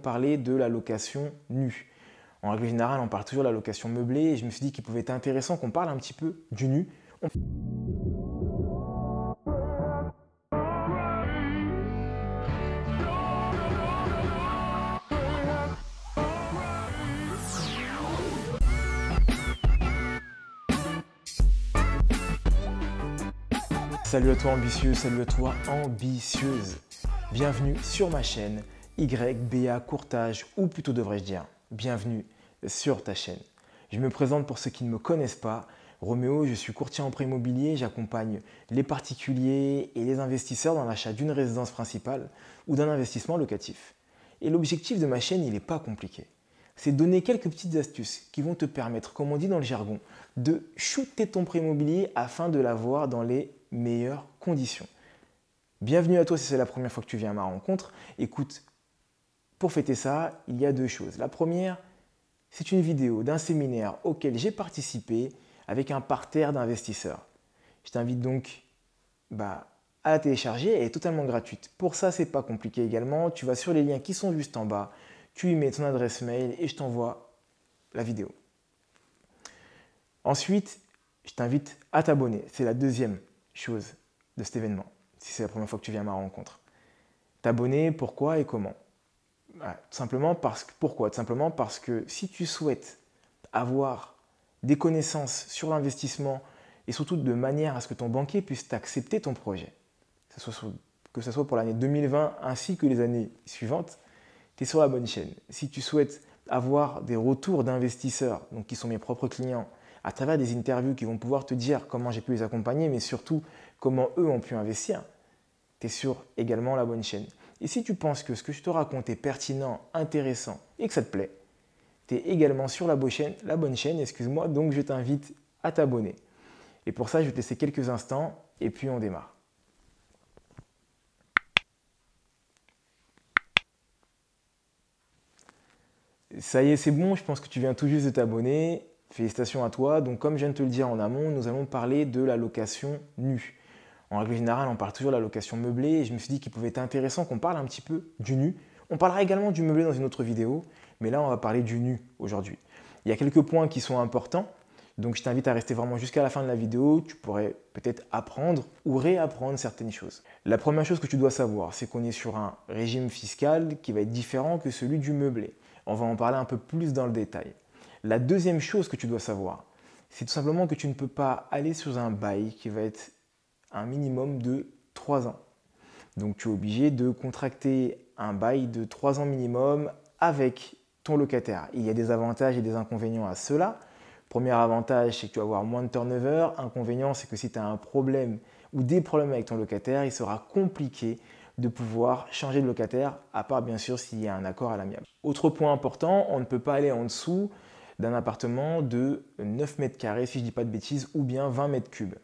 Parler de la location nue. En règle générale, on parle toujours de la location meublée et je me suis dit qu'il pouvait être intéressant qu'on parle un petit peu du nu. Salut à toi ambitieux, salut à toi ambitieuse. Bienvenue sur ma chaîne YBA Courtage, ou plutôt devrais-je dire, bienvenue sur ta chaîne. Je me présente pour ceux qui ne me connaissent pas. Roméo, je suis courtier en prêt immobilier, j'accompagne les particuliers et les investisseurs dans l'achat d'une résidence principale ou d'un investissement locatif. Et l'objectif de ma chaîne, il n'est pas compliqué. C'est de donner quelques petites astuces qui vont te permettre, comme on dit dans le jargon, de shooter ton prêt immobilier afin de l'avoir dans les meilleures conditions. Bienvenue à toi si c'est la première fois que tu viens à ma rencontre. Écoute, pour fêter ça, il y a deux choses. La première, c'est une vidéo d'un séminaire auquel j'ai participé avec un parterre d'investisseurs. Je t'invite donc à la télécharger, elle est totalement gratuite. Pour ça, c'est pas compliqué également. Tu vas sur les liens qui sont juste en bas, tu y mets ton adresse mail et je t'envoie la vidéo. Ensuite, je t'invite à t'abonner. C'est la deuxième chose de cet événement, si c'est la première fois que tu viens à ma rencontre. T'abonner, pourquoi et comment? Pourquoi? Tout simplement parce que si tu souhaites avoir des connaissances sur l'investissement et surtout de manière à ce que ton banquier puisse t'accepter ton projet, que ce soit pour l'année 2020 ainsi que les années suivantes, tu es sur la bonne chaîne. Si tu souhaites avoir des retours d'investisseurs, donc qui sont mes propres clients, à travers des interviews qui vont pouvoir te dire comment j'ai pu les accompagner, mais surtout comment eux ont pu investir, tu es sur également la bonne chaîne. Et si tu penses que ce que je te raconte est pertinent, intéressant et que ça te plaît, tu es également sur la bonne chaîne, excuse-moi, donc je t'invite à t'abonner. Et pour ça, je vais te laisser quelques instants et puis on démarre. Ça y est, c'est bon, je pense que tu viens tout juste de t'abonner. Félicitations à toi. Donc comme je viens de te le dire en amont, nous allons parler de la location nue. En règle générale, on parle toujours de la location meublée et je me suis dit qu'il pouvait être intéressant qu'on parle un petit peu du nu. On parlera également du meublé dans une autre vidéo, mais là, on va parler du nu aujourd'hui. Il y a quelques points qui sont importants, donc je t'invite à rester vraiment jusqu'à la fin de la vidéo. Tu pourrais peut-être apprendre ou réapprendre certaines choses. La première chose que tu dois savoir, c'est qu'on est sur un régime fiscal qui va être différent que celui du meublé. On va en parler un peu plus dans le détail. La deuxième chose que tu dois savoir, c'est tout simplement que tu ne peux pas aller sur un bail qui va être un minimum de 3 ans. Donc tu es obligé de contracter un bail de 3 ans minimum avec ton locataire. Il y a des avantages et des inconvénients à cela. Premier avantage, c'est que tu vas avoir moins de turnover. Inconvénient, c'est que si tu as un problème ou des problèmes avec ton locataire, il sera compliqué de pouvoir changer de locataire, à part bien sûr s'il y a un accord à l'amiable. Autre point important, on ne peut pas aller en dessous d'un appartement de 9 mètres carrés, si je ne dis pas de bêtises, ou bien 20 mètres cubes.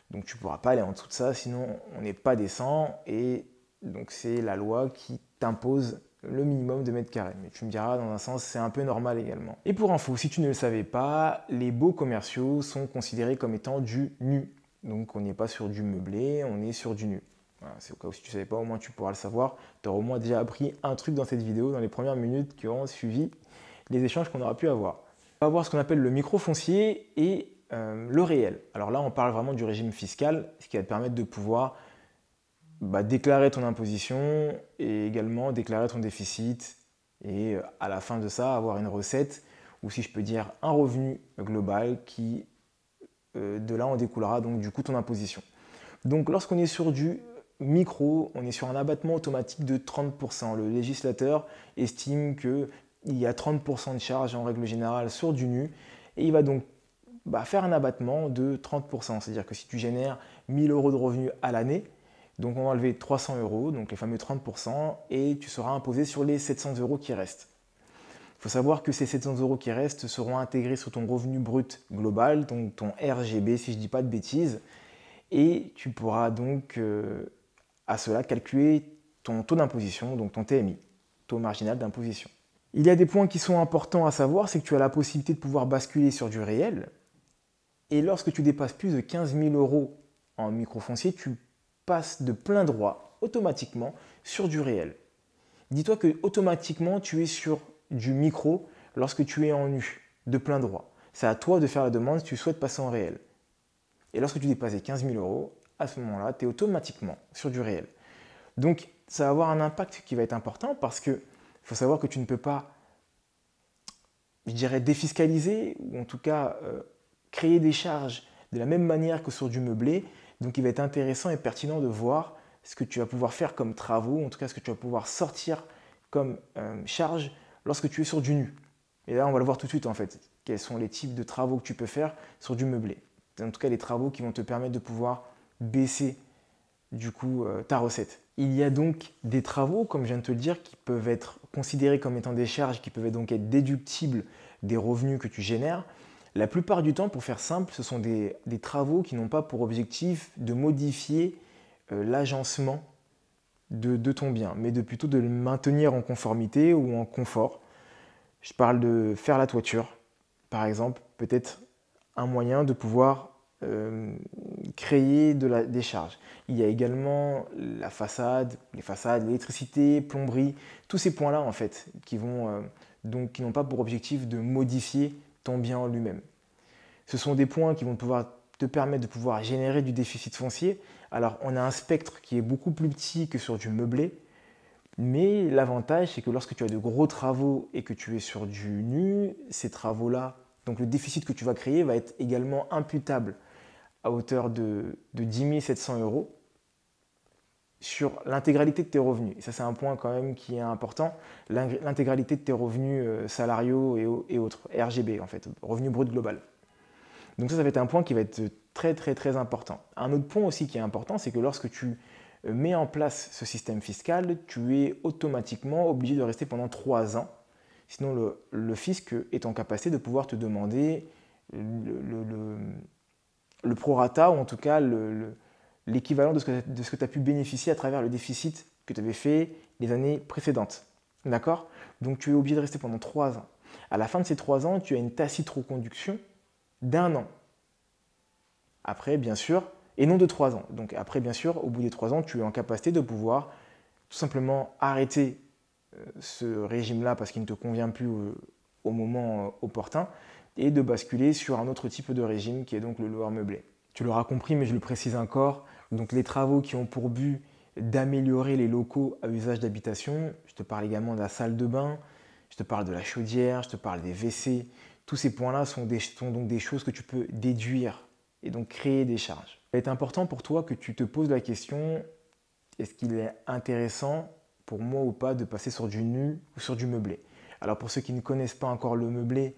Donc tu ne pourras pas aller en dessous de ça, sinon on n'est pas décent et donc c'est la loi qui t'impose le minimum de mètres carrés. Mais tu me diras, dans un sens, c'est un peu normal également. Et pour info, si tu ne le savais pas, les baux commerciaux sont considérés comme étant du nu. Donc on n'est pas sur du meublé, on est sur du nu. Voilà, c'est au cas où si tu ne savais pas, au moins tu pourras le savoir. Tu auras au moins déjà appris un truc dans cette vidéo, dans les premières minutes qui auront suivi les échanges qu'on aura pu avoir. On va voir ce qu'on appelle le micro-foncier et le réel. Alors là, on parle vraiment du régime fiscal, ce qui va te permettre de pouvoir déclarer ton imposition et également déclarer ton déficit et à la fin de ça, avoir une recette ou si je peux dire un revenu global qui, de là, en découlera donc du coup ton imposition. Donc lorsqu'on est sur du micro, on est sur un abattement automatique de 30%. Le législateur estime qu'il y a 30% de charges en règle générale sur du nu et il va donc faire un abattement de 30%. C'est-à-dire que si tu génères 1000 euros de revenus à l'année, donc on va enlever 300 euros, donc les fameux 30%, et tu seras imposé sur les 700 euros qui restent. Il faut savoir que ces 700 euros qui restent seront intégrés sur ton revenu brut global, donc ton RGB si je ne dis pas de bêtises, et tu pourras donc à cela calculer ton taux d'imposition, donc ton TMI, taux marginal d'imposition. Il y a des points qui sont importants à savoir, c'est que tu as la possibilité de pouvoir basculer sur du réel, et lorsque tu dépasses plus de 15 000 euros en microfoncier, tu passes de plein droit automatiquement sur du réel. Dis-toi que automatiquement, tu es sur du micro lorsque tu es en nu, de plein droit. C'est à toi de faire la demande si tu souhaites passer en réel. Et lorsque tu dépasses les 15 000 euros, à ce moment-là, tu es automatiquement sur du réel. Donc, ça va avoir un impact qui va être important parce qu'il faut savoir que tu ne peux pas, je dirais, défiscaliser ou en tout cas créer des charges de la même manière que sur du meublé. Donc, il va être intéressant et pertinent de voir ce que tu vas pouvoir faire comme travaux, en tout cas ce que tu vas pouvoir sortir comme charge lorsque tu es sur du nu. Et là, on va le voir tout de suite en fait. Quels sont les types de travaux que tu peux faire sur du meublé. En tout cas, les travaux qui vont te permettre de pouvoir baisser du coup ta recette. Il y a donc des travaux, comme je viens de te le dire, qui peuvent être considérés comme étant des charges, qui peuvent donc être déductibles des revenus que tu génères. La plupart du temps, pour faire simple, ce sont des travaux qui n'ont pas pour objectif de modifier l'agencement de ton bien, mais plutôt de le maintenir en conformité ou en confort. Je parle de faire la toiture, par exemple, peut-être un moyen de pouvoir créer des charges. Il y a également la façade, les façades, l'électricité, plomberie, tous ces points-là en fait qui n'ont pas pour objectif de modifier ton bien en lui-même. Ce sont des points qui vont te permettre de pouvoir générer du déficit foncier. Alors on a un spectre qui est beaucoup plus petit que sur du meublé, mais l'avantage c'est que lorsque tu as de gros travaux et que tu es sur du nu, ces travaux-là, donc le déficit que tu vas créer va être également imputable à hauteur de 10 700 euros sur l'intégralité de tes revenus. Et ça, c'est un point quand même qui est important. L'intégralité de tes revenus salariaux et autres, RGB en fait, revenu brut global. Donc ça va être un point qui va être très très très important. Un autre point aussi qui est important, c'est que lorsque tu mets en place ce système fiscal, tu es automatiquement obligé de rester pendant 3 ans. Sinon, le fisc est en capacité de pouvoir te demander le prorata, ou en tout cas l'équivalent de ce que tu as pu bénéficier à travers le déficit que tu avais fait les années précédentes. D'accord? Donc tu es obligé de rester pendant 3 ans. À la fin de ces 3 ans, tu as une tacite reconduction d'1 an. Après, bien sûr, et non de 3 ans. Donc après, bien sûr, au bout des 3 ans, tu es en capacité de pouvoir tout simplement arrêter ce régime-là parce qu'il ne te convient plus au moment opportun et de basculer sur un autre type de régime qui est donc le loueur meublé. Tu l'auras compris, mais je le précise encore, donc les travaux qui ont pour but d'améliorer les locaux à usage d'habitation, je te parle également de la salle de bain, je te parle de la chaudière, je te parle des WC, tous ces points-là sont donc des choses que tu peux déduire et donc créer des charges. Il va être important pour toi que tu te poses la question, est-ce qu'il est intéressant pour moi ou pas de passer sur du nu ou sur du meublé? Alors pour ceux qui ne connaissent pas encore le meublé,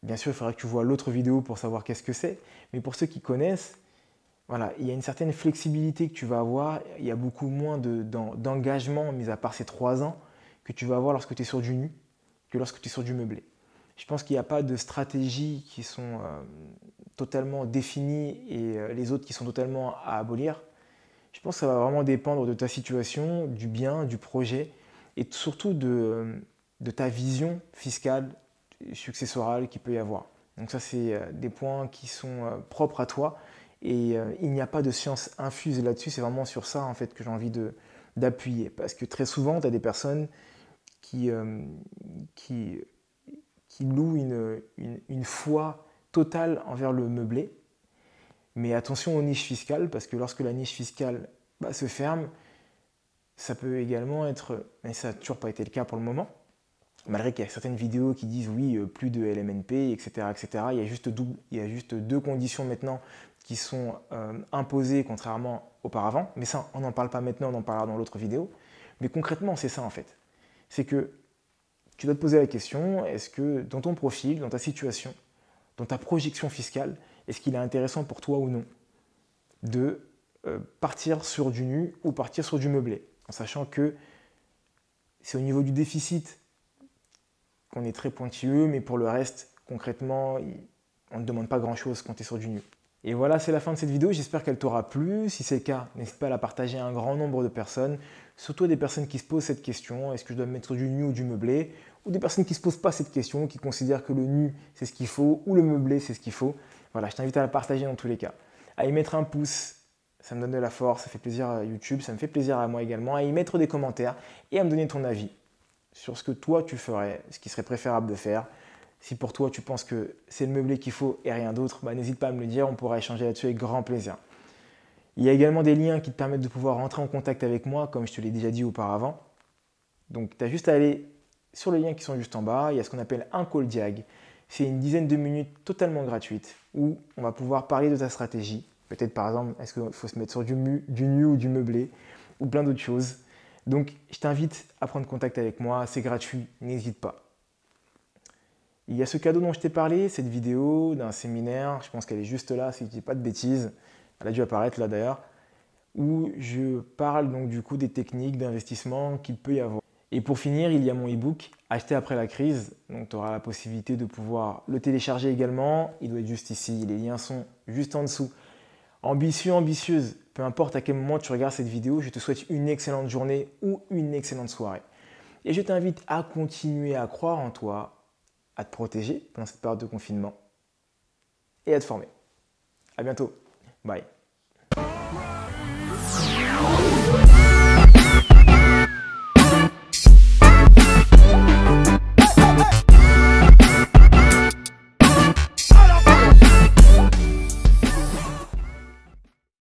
bien sûr il faudra que tu vois l'autre vidéo pour savoir qu'est-ce que c'est, mais pour ceux qui connaissent, voilà, il y a une certaine flexibilité que tu vas avoir, il y a beaucoup moins d'engagement, mis à part ces 3 ans, que tu vas avoir lorsque tu es sur du nu que lorsque tu es sur du meublé. Je pense qu'il n'y a pas de stratégies qui sont totalement définies et les autres qui sont totalement à abolir. Je pense que ça va vraiment dépendre de ta situation, du bien, du projet et surtout de ta vision fiscale, successorale qu'il peut y avoir. Donc ça, c'est des points qui sont propres à toi et il n'y a pas de science infuse là-dessus. C'est vraiment sur ça en fait que j'ai envie d'appuyer. Parce que très souvent, tu as des personnes qui louent une foi totale envers le meublé. Mais attention aux niches fiscales, parce que lorsque la niche fiscale se ferme, ça peut également être, mais ça n'a toujours pas été le cas pour le moment, malgré qu'il y a certaines vidéos qui disent oui, plus de LMNP, etc. etc. Il y a juste 2 conditions maintenant qui sont imposées contrairement auparavant. Mais ça, on n'en parle pas maintenant, on en parlera dans l'autre vidéo. Mais concrètement, c'est ça en fait. C'est que tu dois te poser la question, est-ce que dans ton profil, dans ta situation, dans ta projection fiscale, est-ce qu'il est intéressant pour toi ou non de partir sur du nu ou partir sur du meublé, en sachant que c'est au niveau du déficit qu'on est très pointilleux, mais pour le reste, concrètement, on ne demande pas grand-chose quand tu es sur du nu. Et voilà, c'est la fin de cette vidéo, j'espère qu'elle t'aura plu. Si c'est le cas, n'hésite pas à la partager à un grand nombre de personnes, surtout des personnes qui se posent cette question, est-ce que je dois me mettre sur du nu ou du meublé, ou des personnes qui ne se posent pas cette question, qui considèrent que le nu c'est ce qu'il faut, ou le meublé c'est ce qu'il faut. Voilà, je t'invite à la partager dans tous les cas. À y mettre un pouce, Ça me donne de la force, ça fait plaisir à YouTube, ça me fait plaisir à moi également, à y mettre des commentaires et à me donner ton avis sur ce que toi tu ferais, ce qui serait préférable de faire. Si pour toi tu penses que c'est le meublé qu'il faut et rien d'autre, n'hésite pas à me le dire, on pourra échanger là-dessus avec grand plaisir. Il y a également des liens qui te permettent de pouvoir rentrer en contact avec moi, comme je te l'ai déjà dit auparavant. Donc tu as juste à aller sur les liens qui sont juste en bas, il y a ce qu'on appelle un call diag. C'est une dizaine de minutes totalement gratuite où on va pouvoir parler de ta stratégie. Peut-être par exemple, est-ce qu'il faut se mettre sur du nu ou du meublé ou plein d'autres choses. Donc je t'invite à prendre contact avec moi, c'est gratuit, n'hésite pas. Il y a ce cadeau dont je t'ai parlé, cette vidéo d'un séminaire, je pense qu'elle est juste là, si je ne dis pas de bêtises, elle a dû apparaître là d'ailleurs, où je parle donc du coup des techniques d'investissement qu'il peut y avoir. Et pour finir, il y a mon e-book Acheter après la crise, donc tu auras la possibilité de pouvoir le télécharger également, il doit être juste ici, les liens sont juste en dessous. Ambitieux, ambitieuse, peu importe à quel moment tu regardes cette vidéo, je te souhaite une excellente journée ou une excellente soirée. Et je t'invite à continuer à croire en toi, à te protéger pendant cette période de confinement et à te former. À bientôt. Bye.